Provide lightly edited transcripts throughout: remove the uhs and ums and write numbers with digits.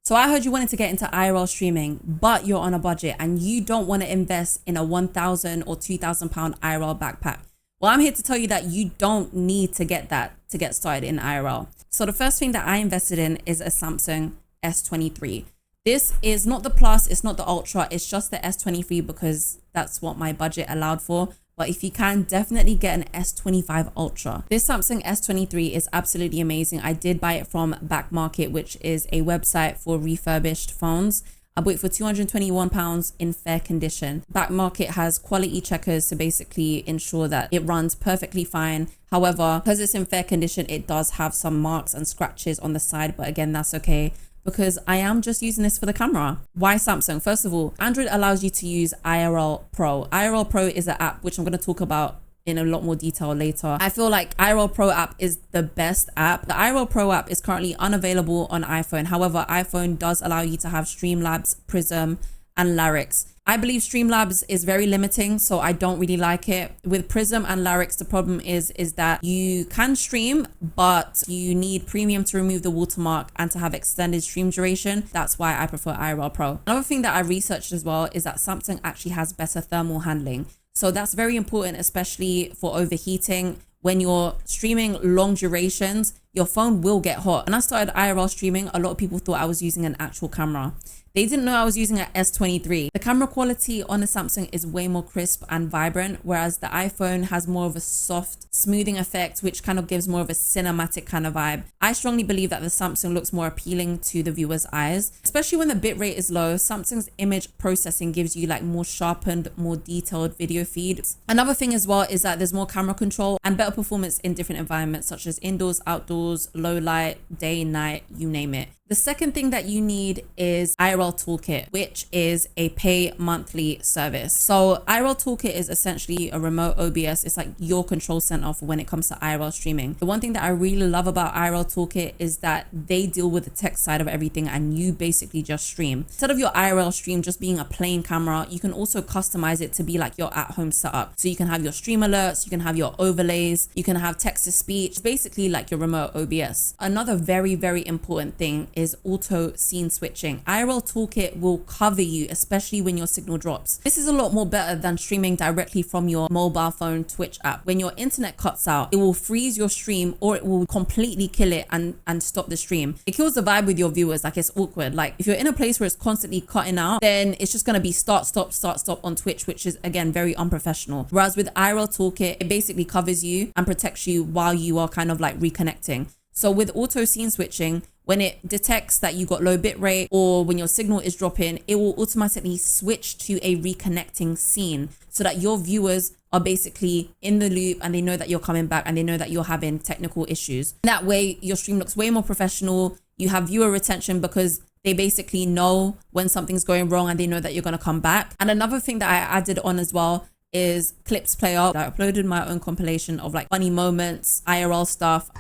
So I heard you wanted to get into IRL streaming, but you're on a budget and you don't want to invest in a 1,000 or 2,000 pound IRL backpack. Well, I'm here to tell you that you don't need to get that to get started in IRL. So the first thing that I invested in is a Samsung S23. This is not the Plus, it's not the Ultra, it's just the S23 because that's what my budget allowed for. But if you can, definitely get an S25 Ultra. This Samsung S23 is absolutely amazing. I did buy it from Back Market, which is a website for refurbished phones. I bought it for £221 in fair condition. Back Market has quality checkers to basically ensure that it runs perfectly fine. However, because it's in fair condition, it does have some marks and scratches on the side, but again, that's okay, because I am just using this for the camera. Why Samsung? First of all, Android allows you to use IRL Pro. IRL Pro is an app which I'm going to talk about in a lot more detail later. I feel like IRL Pro app is the best app. The IRL Pro app is currently unavailable on iPhone. However, iPhone does allow you to have Streamlabs, Prism, and Larix. I believe Streamlabs is very limiting, so I don't really like it. With Prism and Larix, the problem is that you can stream, but you need premium to remove the watermark and to have extended stream duration. That's why I prefer IRL Pro. Another thing that I researched as well is that Samsung actually has better thermal handling. So that's very important, especially for overheating. When you're streaming long durations, your phone will get hot. When I started IRL streaming, a lot of people thought I was using an actual camera. They didn't know I was using an S23. The camera quality on the Samsung is way more crisp and vibrant, whereas the iPhone has more of a soft smoothing effect, which kind of gives more of a cinematic kind of vibe. I strongly believe that the Samsung looks more appealing to the viewer's eyes, especially when the bitrate is low. Samsung's image processing gives you like more sharpened, more detailed video feeds. Another thing as well is that there's more camera control and better performance in different environments, such as indoors, outdoors, low light, day, night, you name it. The second thing that you need is IRL Toolkit, which is a pay monthly service. So IRL Toolkit is essentially a remote OBS. It's like your control center for when it comes to IRL streaming. The one thing that I really love about IRL Toolkit is that they deal with the tech side of everything and you basically just stream. Instead of your IRL stream just being a plain camera, you can also customize it to be like your at-home setup. So you can have your stream alerts, you can have your overlays, you can have text-to-speech, basically like your remote OBS. Another very, very important thing is auto scene switching. IRL Toolkit will cover you, especially when your signal drops. This is a lot more better than streaming directly from your mobile phone Twitch app. When your internet cuts out, it will freeze your stream or it will completely kill it and stop the stream. It kills the vibe with your viewers. Like, it's awkward. Like, if you're in a place where it's constantly cutting out, then it's just going to be start, stop, start, stop on Twitch, which is again very unprofessional. Whereas with IRL Toolkit, it basically covers you and protects you while you are kind of like reconnecting. So with auto scene switching, when it detects that you got low bit rate or when your signal is dropping, it will automatically switch to a reconnecting scene so that your viewers are basically in the loop and they know that you're coming back and they know that you're having technical issues. That way, your stream looks way more professional. You have viewer retention because they basically know when something's going wrong and they know that you're going to come back. And another thing that I added on as well is Clips Player. I uploaded my own compilation of like funny moments, IRL stuff.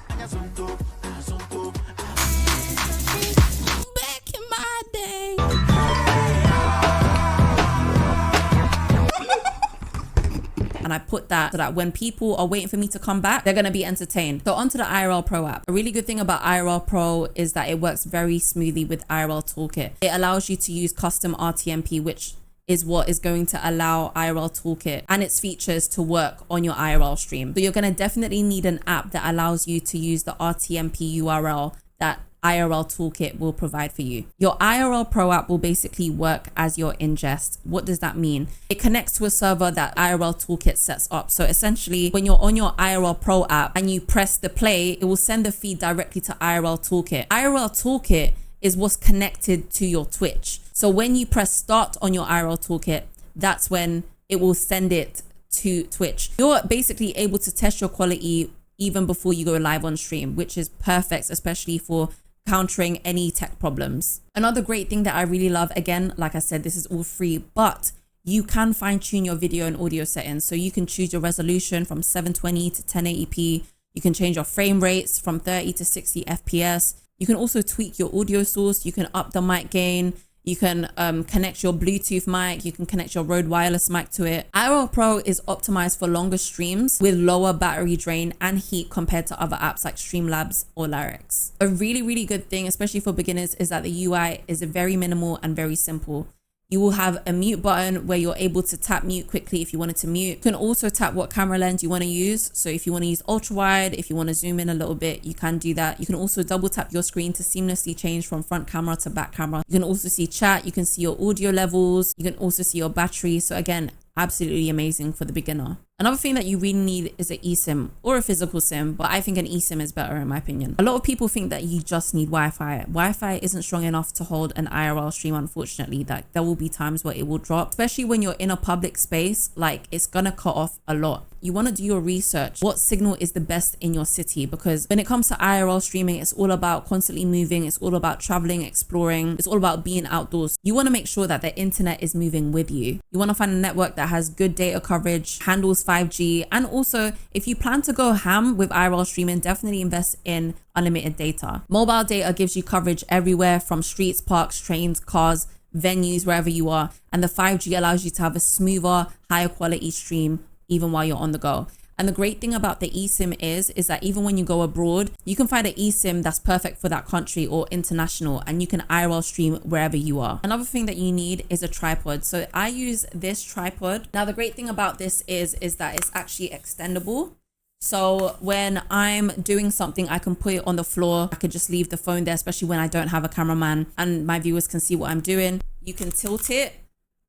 And I put that so that when people are waiting for me to come back, they're going to be entertained. So onto the IRL Pro app. A really good thing about IRL Pro is that it works very smoothly with IRL Toolkit. It allows you to use custom RTMP, which is what is going to allow IRL Toolkit and its features to work on your IRL stream. So you're going to definitely need an app that allows you to use the RTMP URL that IRL Toolkit will provide for you. Your IRL Pro app will basically work as your ingest. What does that mean? It connects to a server that IRL Toolkit sets up. So essentially, when you're on your IRL Pro app and you press the play, it will send the feed directly to IRL Toolkit. IRL Toolkit is what's connected to your Twitch. So when you press start on your IRL Toolkit, that's when it will send it to Twitch. You're basically able to test your quality even before you go live on stream, which is perfect, especially for countering any tech problems. Another great thing that I really love, again, like I said, this is all free, but you can fine tune your video and audio settings. So you can choose your resolution from 720 to 1080p. You can change your frame rates from 30 to 60 FPS. You can also tweak your audio source. You can up the mic gain. You can connect your Bluetooth mic. You can connect your Rode wireless mic to it. IRL Pro is optimized for longer streams with lower battery drain and heat compared to other apps like Streamlabs or Lyrics. A really, really good thing, especially for beginners, is that the UI is very minimal and very simple. You will have a mute button where you're able to tap mute quickly if you wanted to mute. You can also tap what camera lens you want to use. So if you want to use ultra wide, if you want to zoom in a little bit, you can do that. You can also double tap your screen to seamlessly change from front camera to back camera. You can also see chat. You can see your audio levels. You can also see your battery. So again, absolutely amazing for the beginner. Another thing that you really need is an eSIM or a physical SIM, but I think an eSIM is better in my opinion. A lot of people think that you just need Wi-Fi. Wi-Fi isn't strong enough to hold an IRL stream, unfortunately. That there will be times where it will drop, especially when you're in a public space. Like, it's gonna cut off a lot. You want to do your research. What signal is the best in your city? Because when it comes to IRL streaming, it's all about constantly moving. It's all about traveling, exploring. It's all about being outdoors. You want to make sure that the internet is moving with you. You want to find a network that has good data coverage, handles 5G. And also, if you plan to go ham with IRL streaming, definitely invest in unlimited data. Mobile data gives you coverage everywhere, from streets, parks, trains, cars, venues, wherever you are. And the 5G allows you to have a smoother, higher quality stream even while you're on the go. And the great thing about the eSIM is that even when you go abroad, you can find an eSIM that's perfect for that country or international, and you can IRL stream wherever you are. Another thing that you need is a tripod. So I use this tripod. Now, the great thing about this is that it's actually extendable. So when I'm doing something, I can put it on the floor. I could just leave the phone there, especially when I don't have a cameraman and my viewers can see what I'm doing. You can tilt it.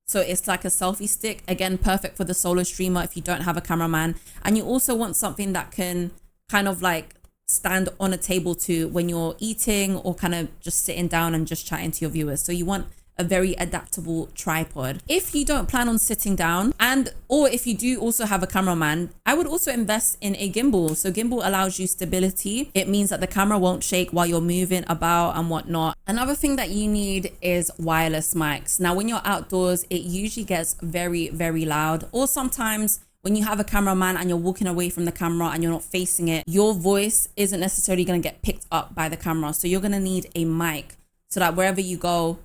So it's like a selfie stick. Again, perfect for the solo streamer if you don't have a cameraman. And you also want something that can kind of like stand on a table too when you're eating or kind of just sitting down and just chatting to your viewers. So you want a very adaptable tripod. If you don't plan on sitting down, or if you do also have a cameraman, I would also invest in a gimbal. So gimbal allows you stability. It means that the camera won't shake while you're moving about and whatnot. Another thing that you need is wireless mics. Now, when you're outdoors, it usually gets very, very loud. Or sometimes when you have a cameraman and you're walking away from the camera and you're not facing it, your voice isn't necessarily going to get picked up by the camera. So you're going to need a mic so that wherever you go,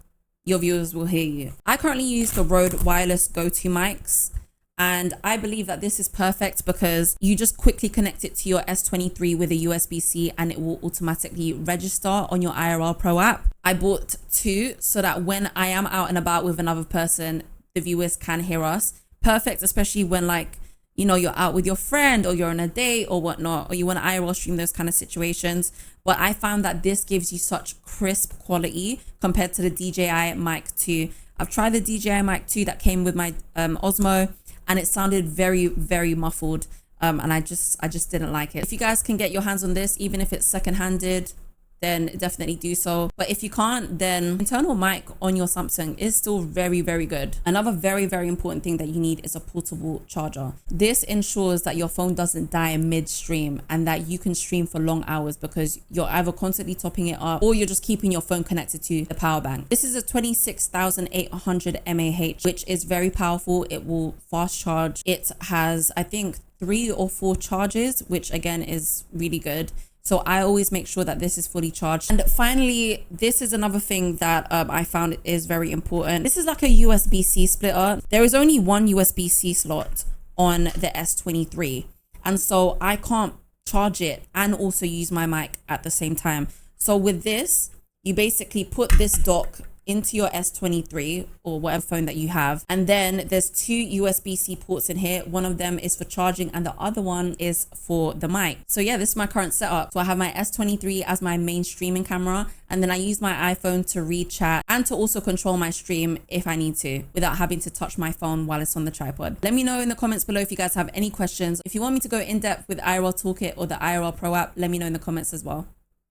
your viewers will hear you. I currently use the Rode wireless go-to mics, and I believe that this is perfect because you just quickly connect it to your S23 with a USB-C and it will automatically register on your IRL Pro app. I bought two so that when I am out and about with another person, the viewers can hear us. Perfect, especially when, like, you know, you're out with your friend or you're on a date or whatnot, or you want to IRL stream, those kind of situations. But I found that this gives you such crisp quality compared to the DJI Mic 2. I've tried the DJI Mic 2 that came with my Osmo, and it sounded very, very muffled. And I just didn't like it. If you guys can get your hands on this, even if it's second-handed, then definitely do so. But if you can't, then internal mic on your Samsung is still very, very good. Another very, very important thing that you need is a portable charger. This ensures that your phone doesn't die mid-stream and that you can stream for long hours because you're either constantly topping it up or you're just keeping your phone connected to the power bank. This is a 26,800 mAh, which is very powerful. It will fast charge. It has, I think, 3 or 4 charges, which again is really good. So I always make sure that this is fully charged. And finally, this is another thing that I found is very important. This is like a USB-C splitter. There is only one USB-C slot on the S23. And so I can't charge it and also use my mic at the same time. So with this, you basically put this dock into your S23 or whatever phone that you have. And then there's 2 USB-C ports in here. One of them is for charging and the other one is for the mic. So yeah, this is my current setup. So I have my S23 as my main streaming camera, and then I use my iPhone to read chat and to also control my stream if I need to without having to touch my phone while it's on the tripod. Let me know in the comments below if you guys have any questions. If you want me to go in depth with IRL Toolkit or the IRL Pro app, let me know in the comments as well.